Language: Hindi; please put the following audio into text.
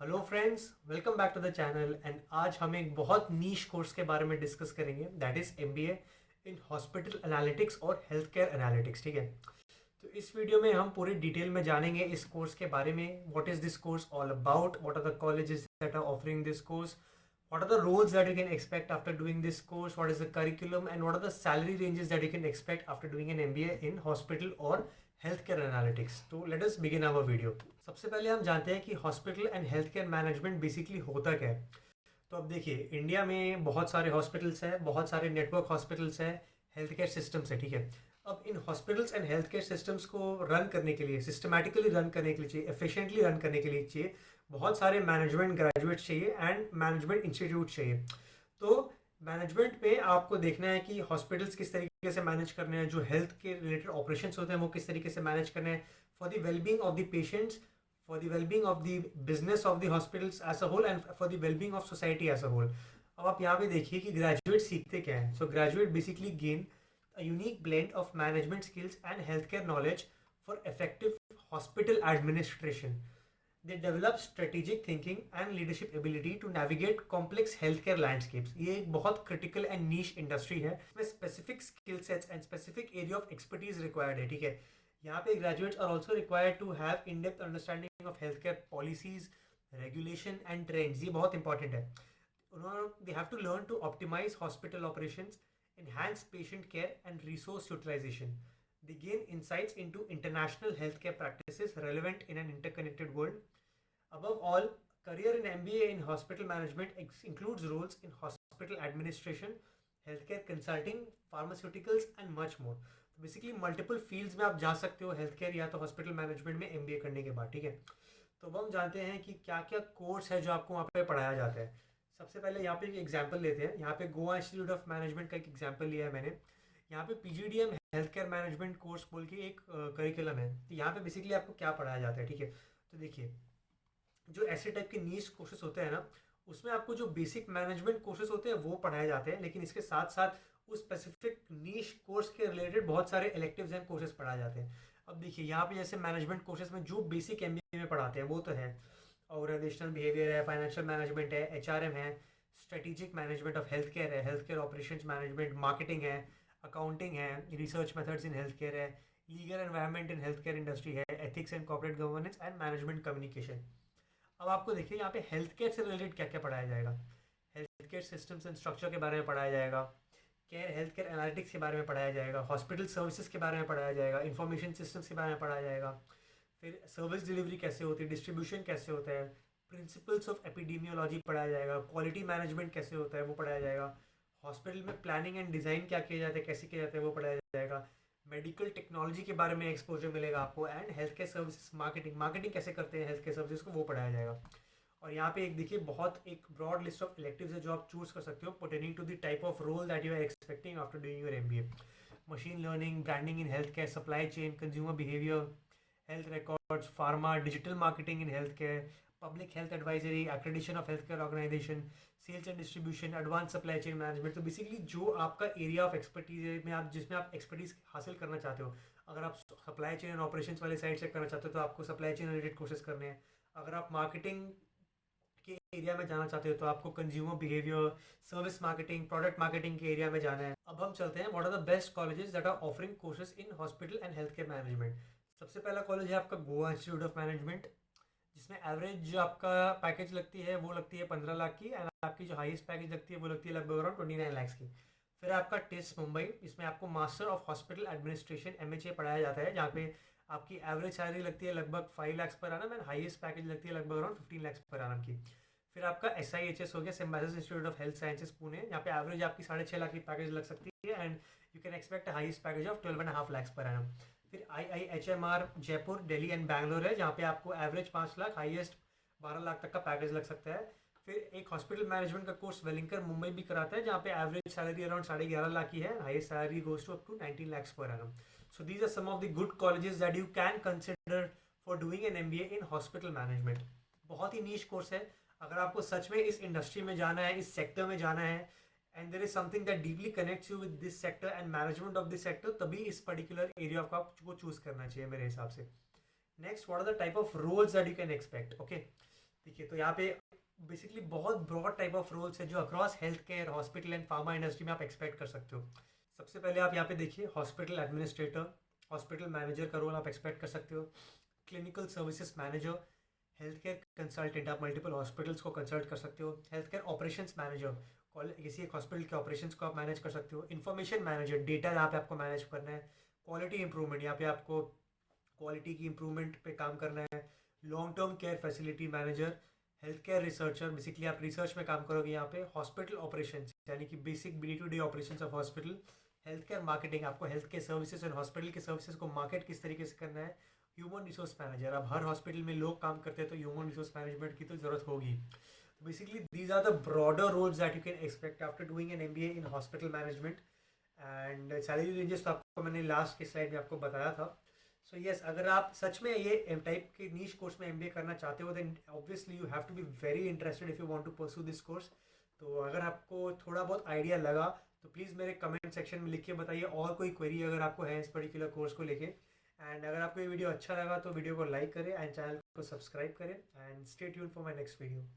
Hello friends, welcome back to the channel. And आज हम एक बहुत नीश कोर्स के बारे में डिस्कस करेंगे, that is MBA in hospital analytics और हेल्थ केयर एनालिटिक्स। ठीक है, तो इस वीडियो में हम पूरी डिटेल में जानेंगे इस कोर्स के बारे में। What is this course all about, what are the colleges that are offering this course, what are the roles that you can expect after doing this course, what is the curriculum, and what are the salary ranges that you can expect after doing an MBA in hospital or healthcare analytics. तो let us begin our video. सबसे पहले हम जानते हैं कि hospital and health care management basically होता क्या है। तो अब देखिए, इंडिया में बहुत सारे हॉस्पिटल्स हैं, बहुत सारे नेटवर्क हॉस्पिटल्स हैं, हेल्थ केयर सिस्टम्स है। ठीक है, अब इन hospitals and health care systems को रन करने के लिए, सिस्टमैटिकली रन करने के लिए चाहिए, एफिशिएंटली रन करने के लिए चाहिए बहुत सारे मैनेजमेंट ग्रेजुएट्स चाहिए एंड मैनेजमेंट इंस्टीट्यूट चाहिए। तो मैनेजमेंट में आपको देखना है कि हॉस्पिटल्स किस तरीके से मैनेज करने हैं, जो हेल्थ के रिलेटेड ऑपरेशंस होते हैं वो किस तरीके से मैनेज करने हैं for the wellbeing of the patients, for the well-being of the business of the hospitals as a whole and for the well-being of society as a whole. अब आप यहाँ पे देखिए कि ग्रेजुएट सीखते क्या हैं। So graduate basically gain a unique blend of management skills and healthcare knowledge for effective hospital administration. They develop strategic thinking and leadership ability to navigate complex healthcare landscapes. ये एक बहुत critical and niche industry है, इसमें specific skill sets and specific area of expertise required है। ठीक है, यहाँ पे graduates are also required to have in-depth understanding of healthcare policies, regulation and trends. ये बहुत important है। They have to learn to optimize hospital operations, enhance patient care and resource utilization. They gain insights into international healthcare practices relevant in an interconnected world. Above all, career in MBA in hospital management includes roles in hospital administration, healthcare consulting, pharmaceuticals and much more. Basically multiple fields में आप जा सकते हो हेल्थ केयर या तो हॉस्पिटल मैनेजमेंट में एमबीए करने के बाद। ठीक है, तो अब हम जानते हैं कि क्या क्या कोर्स है जो आपको वहाँ पे पढ़ाया जाता है। सबसे पहले यहाँ पे एक एग्जांपल लेते हैं। यहाँ पे गोवा इंस्टीट्यूट ऑफ मैनेजमेंट का एक एग्जांपल लिया है मैंने। यहाँ पे PGDM health care management course बोल के एक करिकुलम है। तो यहाँ पे बेसिकली आपको क्या पढ़ाया जाता है। ठीक है, तो देखिए, जो ऐसे टाइप के नीश कोर्सेज होते हैं ना, उसमें आपको जो बेसिक मैनेजमेंट कोर्सेज होते हैं वो पढ़ाए जाते हैं, लेकिन इसके साथ साथ उस स्पेसिफिक नीश कोर्स के रिलेटेड बहुत सारे इलेक्टिव्स एंड कोर्सेज पढ़ाए जाते हैं। अब देखिए, यहाँ पे जैसे मैनेजमेंट कोर्सेज में जो बेसिक एमबीए में पढ़ाते हैं वो तो है, ऑर्गेनाइजेशनल बिहेवियर है, फाइनेंशियल मैनेजमेंट है, एचआरएम है, strategic management of health care है, health care operations management, marketing है, अकाउंटिंग है, research methods in health care है, legal environment in health care industry है, ethics and corporate governance and management communication. अब आपको देखिए यहाँ पे हेल्थ केयर से रिलेटेड क्या क्या पढ़ाया जाएगा। Health care systems and structure के बारे में पढ़ाया जाएगा, केयर हेल्थ केयर एनालिटिक्स के बारे में पढ़ाया जाएगा, हॉस्पिटल सर्विसेज के बारे में पढ़ाया जाएगा, इंफॉर्मेशन सिस्टम्स के बारे में पढ़ाया जाएगा, फिर सर्विस डिलीवरी कैसे होती है, डिस्ट्रीब्यूशन कैसे होता है, प्रिंसिपल्स ऑफ एपिडेमियोलॉजी पढ़ाया जाएगा, क्वालिटी मैनेजमेंट कैसे होता है वो पढ़ाया जाएगा, हॉस्पिटल में प्लानिंग एंड डिज़ाइन क्या किया जाता है, कैसे किया जाता है वो पढ़ाया जाएगा, मेडिकल टेक्नोलॉजी के बारे में एक्सपोजर मिलेगा आपको, and health care services marketing, marketing कैसे करते हैं हेल्थ केयर सर्विसेज को वो पढ़ाया जाएगा। और यहाँ पे एक देखिए, बहुत एक ब्रॉड लिस्ट ऑफ इलेक्टिव्स है जो आप चूज कर सकते हो pertaining to the type of role that you are expecting after doing your MBA. Machine learning, branding in health care, supply chain, consumer behaviour, health records, pharma, digital marketing in health care, public health advisory, accreditation of health care organisation, sales and distribution, advance supply chain management. तो बेसिकली जो आपका एरिया ऑफ एक्सपर्टीज में आप जिसमें आप एक्सपर्टीज हासिल करना चाहते हो, अगर आप सप्लाई चेन एंड ऑपरेशन वाले साइड से करना चाहते हो तो आपको सप्लाई चेन रिलेटेड कोर्सेज करने हैं। अगर आप मार्केटिंग के एरिया में जाना चाहते हो तो आपको consumer behaviour, service marketing, product marketing के एरिया में जाना है। अब हम चलते हैं, what are the best colleges that are offering courses in hospital and health care management. सबसे पहला कॉलेज है आपका गोवा इंस्टीट्यूट ऑफ मैनेजमेंट, जिसमें एवरेज जो आपका पैकेज लगती है वो लगती है 15 लाख की, एंड आपकी जो हाईएस्ट पैकेज लगती है वो लगती है लगभग अराउंड 29 लाख की। फिर आपका टिस मुंबई, इसमें आपको master of hospital administration MHA पढ़ाया जाता है, जहाँ पे आपकी एवरेज सैलरी लगती है लगभग 5 लाख पर आना, एंड हाईएस्ट पैकेज लगती है लगभग अराउंड 15 लाख पर आना की। फिर आपका SIHS हो गया, symbiosis institute of health sciences Pune, यहाँ पे एवरेज आपकी 6.5 लाख की पैकेज लग सकती है, and you can expect highest package of 12.5 lakh per annum. फिर IIHMR जयपुर, दिल्ली एंड बैंगलोर है, जहाँ पे आपको एवरेज 5 लाख, हाईएस्ट 12 लाख तक का पैकेज लग सकता है। फिर एक हॉस्पिटल मैनेजमेंट का कोर्स वेलिंकर मुंबई भी कराता है, जहाँ पे एवरेज सैलरी अराउंड 11.5 लाख की है, highest salary goes to up to 19 lakhs per annum. So these are some of the good colleges that you can consider for doing an MBA in hospital management. बहुत ही नीश कोर्स है। अगर आपको सच में इस इंडस्ट्री में जाना है, इस सेक्टर में जाना है, and there is something that deeply connects you with this sector and management of this sector, तभी इस पर्टिकुलर एरिया को आपको चूज करना चाहिए मेरे हिसाब से। Next, what are the type of roles that you can expect. Okay, ठीक है, तो यहाँ पे बेसिकली बहुत ब्रॉड टाइप ऑफ रोल्स है जो across health care, hospital and pharma industry में आप एक्सपेक्ट कर सकते हो। सबसे पहले आप यहाँ पे देखिए हॉस्पिटल एडमिनिस्ट्रेटर, हॉस्पिटल मैनेजर का रोल आप एक्सपेक्ट कर सकते हो। Clinical services manager, health care consultant, आप मल्टीपल हॉस्पिटल्स को कंसल्ट कर सकते हो। हेल्थ केयर ऑपरेशंस मैनेजर, किसी एक हॉस्पिटल के ऑपरेशंस को आप मैनेज कर सकते हो। इन्फॉर्मेशन मैनेजर, डेटा यहाँ पे आपको मैनेज करना है। क्वालिटी इंप्रूवमेंट, यहाँ पे आपको क्वालिटी की इंप्रूवमेंट पे काम करना है। Long term care facility manager, health care researcher, basically आप रिसर्च में काम करोगे यहाँ पे। हॉस्पिटल ऑपरेशंस यानी कि basic day to day operations of hospital. Health care marketing, आपको हेल्थ केयर सर्विसेज और हॉस्पिटल के सर्विसेज को मार्केट किस तरीके से करना है। ह्यूमन रिसोर्स मैनेजर, अब हर हॉस्पिटल में लोग काम करते हैं तो ह्यूमन रिसोर्स मैनेजमेंट की तो ज़रूरत होगी। Basically these are the broader roles that you can expect after doing an MBA in hospital management. And salary ranges तो आपको मैंने लास्ट के स्लाइड में आपको बताया था। सो यस, अगर आप सच में ये टाइप के नीश कोर्स में एमबीए करना चाहते हो then obviously you have to be very interested if you want to pursue this course. तो अगर आपको थोड़ा बहुत आइडिया लगा तो प्लीज़ मेरे कमेंट सेक्शन में लिख के बताइए, और कोई क्वेरी अगर आपको है इस पर्टिकुलर कोर्स को लेके। एंड अगर आपको ये वीडियो अच्छा लगा तो वीडियो को लाइक करें एंड चैनल को सब्सक्राइब करें and stay tuned for my next video.